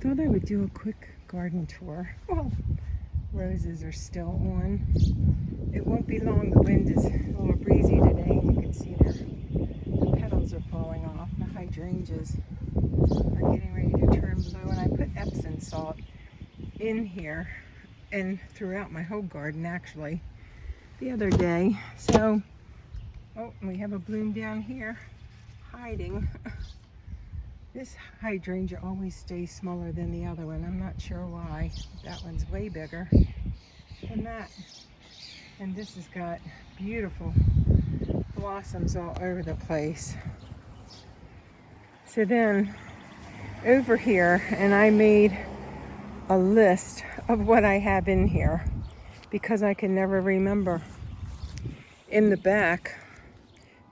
Thought I would do a quick garden tour. Well, roses are still on. It won't be long. The wind is a little breezy today. You can see the petals are falling off. The hydrangeas are getting ready to turn blue. And I put Epsom salt in here and throughout my whole garden actually the other day. So, oh, we have a bloom down here hiding. This hydrangea always stays smaller than the other one. I'm not sure why. That one's way bigger than that. And this has got beautiful blossoms all over the place. So then over here, and I made a list of what I have in here because I can never remember. In the back,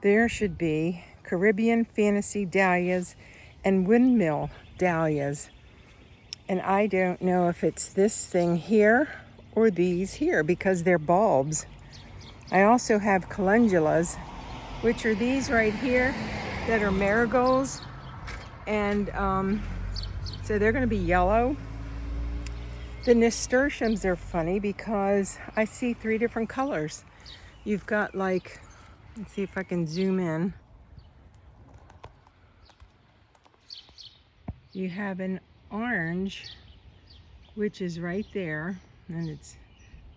there should be Caribbean Fantasy Dahlias and Windmill Dahlias. And I don't know if it's this thing here or these here because they're bulbs. I also have Calendulas, which are these right here that are marigolds. And so they're going to be yellow. The nasturtiums are funny because I see 3 different colors. You've got like, let's see if I can zoom in. You have an orange, which is right there, and it's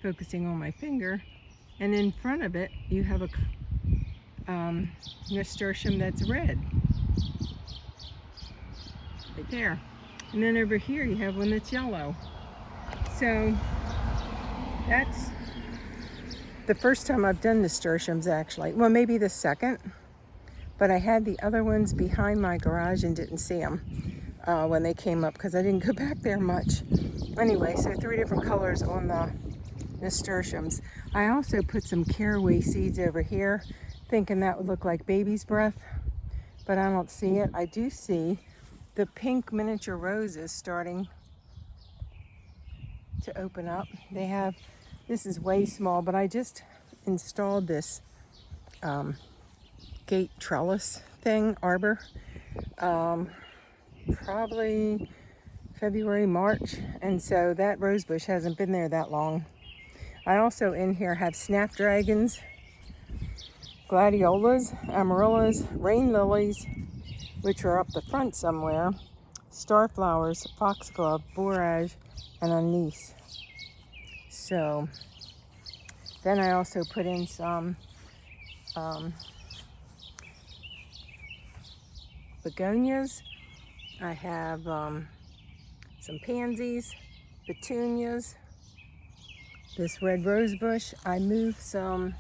focusing on my finger. And in front of it, you have a nasturtium that's red. Right there. And then over here, you have one that's yellow. So that's the first time I've done nasturtiums actually. Well, maybe the second, but I had the other ones behind my garage and didn't see them when they came up because I didn't go back there much. Anyway, so 3 different colors on the nasturtiums. I also put some caraway seeds over here, thinking that would look like baby's breath, but I don't see it. I do see the pink miniature roses starting to open up. They have, this is way small, but I just installed this gate trellis thing, arbor, probably February, March, and so that rose bush hasn't been there that long. I also in here have Snapdragons, Gladiolas, Amaryllis, rain lilies, which are up the front somewhere, Starflowers, foxglove, Borage and Anise. So then I also put in some begonias. I have some pansies, petunias, this red rose bush. I moved some,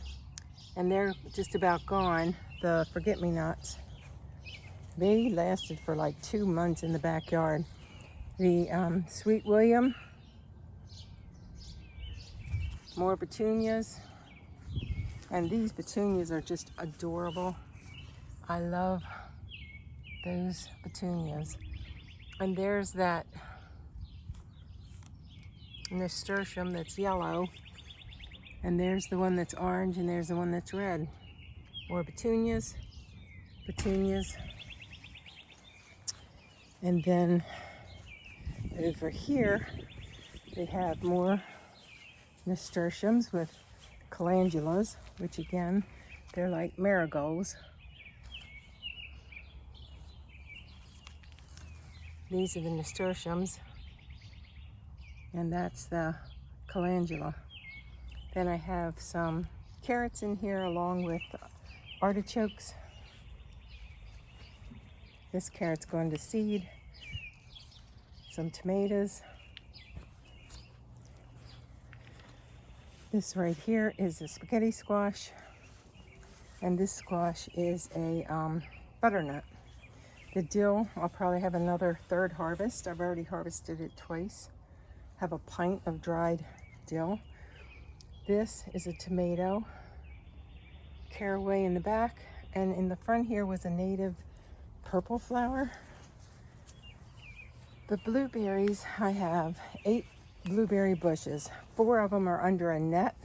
and they're just about gone, the forget-me-nots. They lasted for like 2 months in the backyard. The Sweet William, more petunias, and these petunias are just adorable. I love those petunias. And there's that nasturtium that's yellow, and there's the one that's orange, and there's the one that's red. More petunias, petunias. And then over here, they have more nasturtiums with calendulas, which again, they're like marigolds. These are the nasturtiums, and that's the calendula. Then I have some carrots in here along with artichokes. This carrot's going to seed. Some tomatoes. This right here is a spaghetti squash, and this squash is a butternut. The dill, I'll probably have another 3rd harvest. I've already harvested it twice. Have a pint of dried dill. This is a tomato, caraway in the back, and in the front here was a native purple flower. The blueberries, I have 8 blueberry bushes. 4 of them are under a net,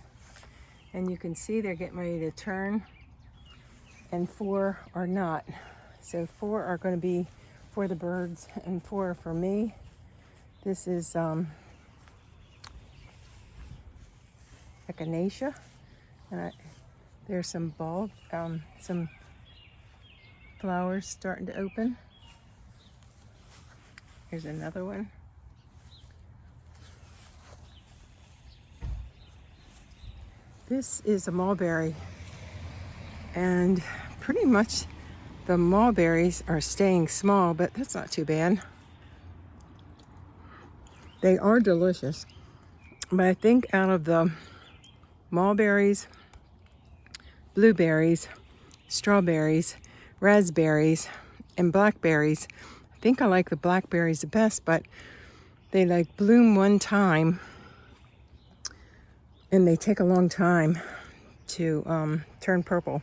and you can see they're getting ready to turn, and 4 are not. So 4 are going to be for the birds and 4 are for me. This is echinacea, and there's some some flowers starting to open. Here's another one. This is a mulberry, and pretty much the mulberries are staying small, but that's not too bad. They are delicious, but I think out of the mulberries, blueberries, strawberries, raspberries, and blackberries, I think I like the blackberries the best, but they like bloom one time and they take a long time to turn purple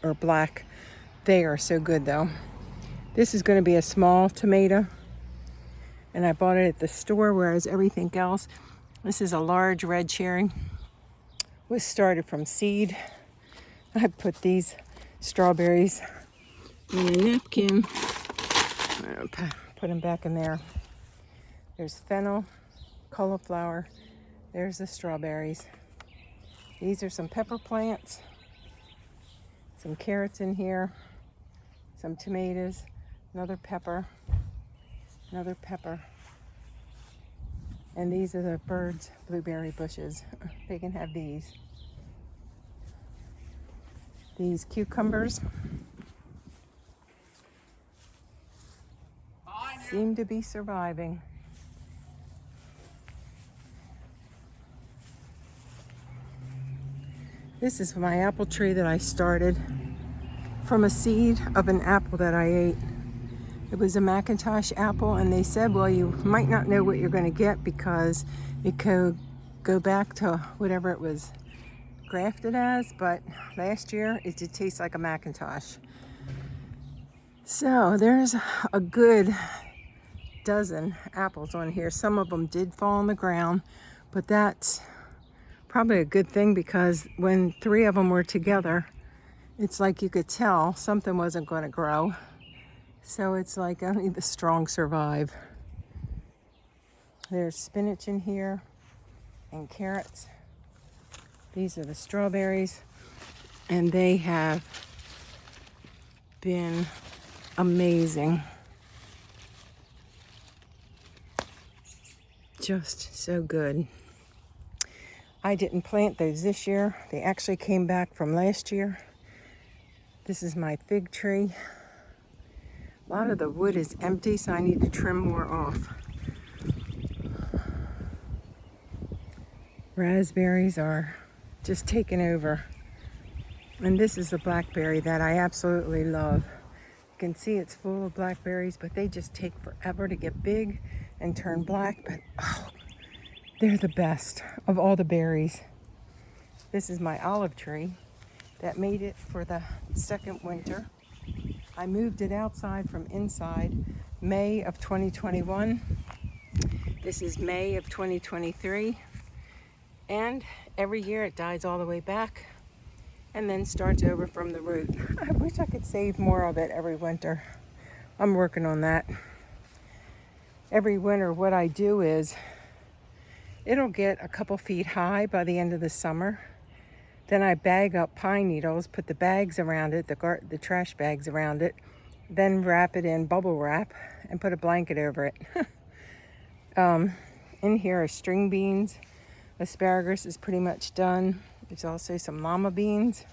or black. They are so good though. This is going to be a small tomato, and I bought it at the store, whereas everything else, this is a large red cherry, was started from seed. I put these strawberries in a napkin. I'll put them back in there. There's fennel, cauliflower. There's the strawberries. These are some pepper plants, some carrots in here, some tomatoes, another pepper, and these are the birds' blueberry bushes. They can have these. These cucumbers seem to be surviving. This is my apple tree that I started from a seed of an apple that I ate. It was a Macintosh apple, and they said, well, you might not know what you're going to get because it could go back to whatever it was grafted as, but last year it did taste like a Macintosh. So there's a good dozen apples on here. Some of them did fall on the ground, but that's probably a good thing, because when 3 of them were together, it's like you could tell something wasn't going to grow. So it's like only the strong survive. There's spinach in here and carrots. These are the strawberries, and they have been amazing. Just so good. I didn't plant those this year. They actually came back from last year. This is my fig tree. A lot of the wood is empty, so I need to trim more off. Raspberries are just taking over. And this is a blackberry that I absolutely love. You can see it's full of blackberries, but they just take forever to get big and turn black. But oh, they're the best of all the berries. This is my olive tree that made it for the second winter. I moved it outside from inside May of 2021. This is May of 2023. And every year it dies all the way back and then starts over from the root. I wish I could save more of it every winter. I'm working on that. Every winter what I do is it'll get a couple feet high by the end of the summer. Then I bag up pine needles, put the bags around it, the trash bags around it, then wrap it in bubble wrap and put a blanket over it. In here are string beans. Asparagus is pretty much done. There's also some llama beans.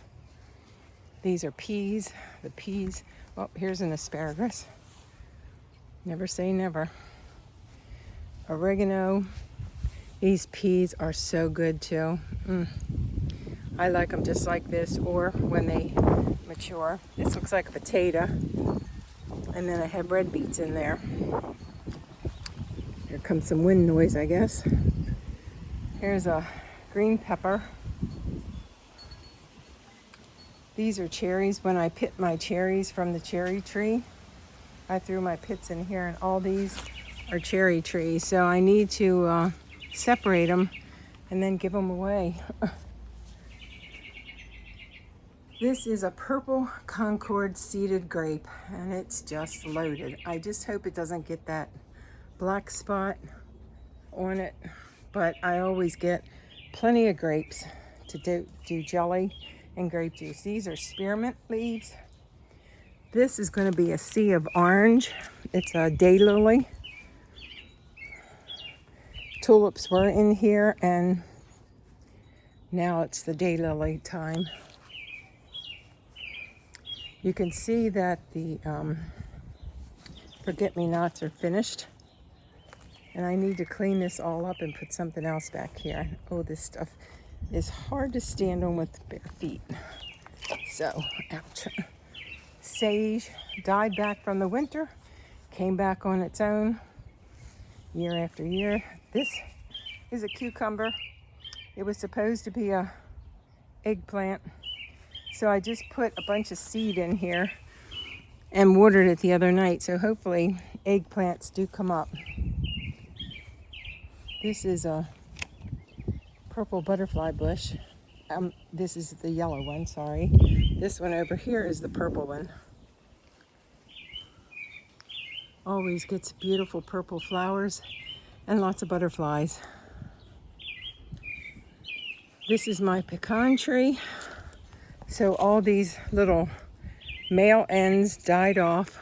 These are peas. The peas, oh, here's an asparagus. Never say never. Oregano. These peas are so good too. I like them just like this, or when they mature. This looks like a potato. And then I have red beets in there. Here comes some wind noise, I guess. Here's a green pepper. These are cherries. When I pit my cherries from the cherry tree, I threw my pits in here, and all these are cherry trees. So I need to separate them and then give them away. This is a purple Concord seeded grape, and it's just loaded. I just hope it doesn't get that black spot on it, but I always get plenty of grapes to do jelly and grape juice. These are spearmint leaves. This is going to be a sea of orange. It's a daylily. Tulips were in here, and now it's the daylily time. You can see that the forget-me-nots are finished. And I need to clean this all up and put something else back here. Oh, this stuff is hard to stand on with bare feet. So, ouch. Sage died back from the winter, came back on its own year after year. This is a cucumber. It was supposed to be a eggplant. So I just put a bunch of seed in here and watered it the other night. So hopefully eggplants do come up. This is a purple butterfly bush. This is the yellow one, sorry. This one over here is the purple one. Always gets beautiful purple flowers and lots of butterflies. This is my pecan tree. So all these little male ends died off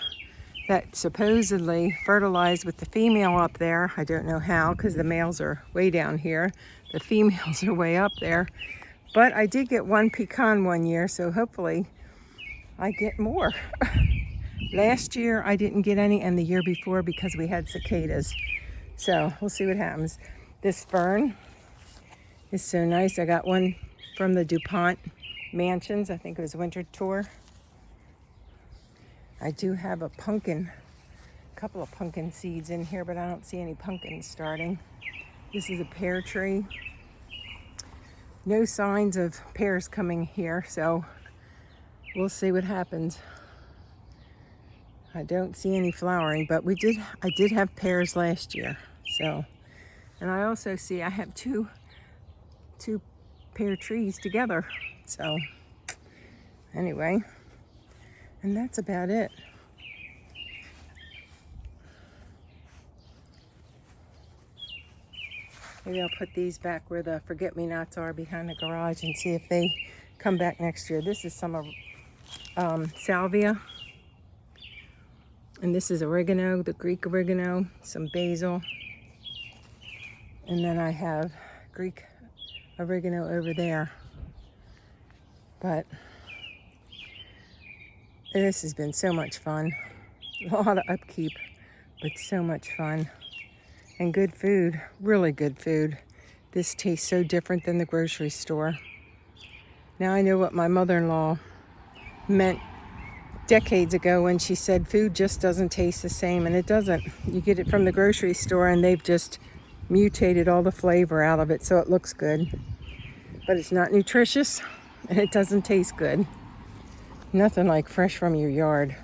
that supposedly fertilized with the female up there. I don't know how, because the males are way down here. The females are way up there. But I did get one pecan one year, so hopefully I get more. Last year I didn't get any, and the year before because we had cicadas. So we'll see what happens. This fern is so nice. I got one from the DuPont Mansions. I think it was winter tour. I do have a couple of pumpkin seeds in here, but I don't see any pumpkins starting. This is a pear tree. No signs of pears coming here, so we'll see what happens. I don't see any flowering, but I did have pears last year. So, and I also see I have two pear trees together. So anyway, and that's about it. Maybe I'll put these back where the forget-me-nots are behind the garage and see if they come back next year. This is some of salvia. And this is oregano, the Greek oregano, some basil. And then I have Greek oregano over there. But this has been so much fun. A lot of upkeep, but so much fun. And good food, really good food. This tastes so different than the grocery store. Now I know what my mother-in-law meant decades ago when she said food just doesn't taste the same, and it doesn't. You get it from the grocery store and they've just mutated all the flavor out of it so it looks good. But it's not nutritious and it doesn't taste good. Nothing like fresh from your yard.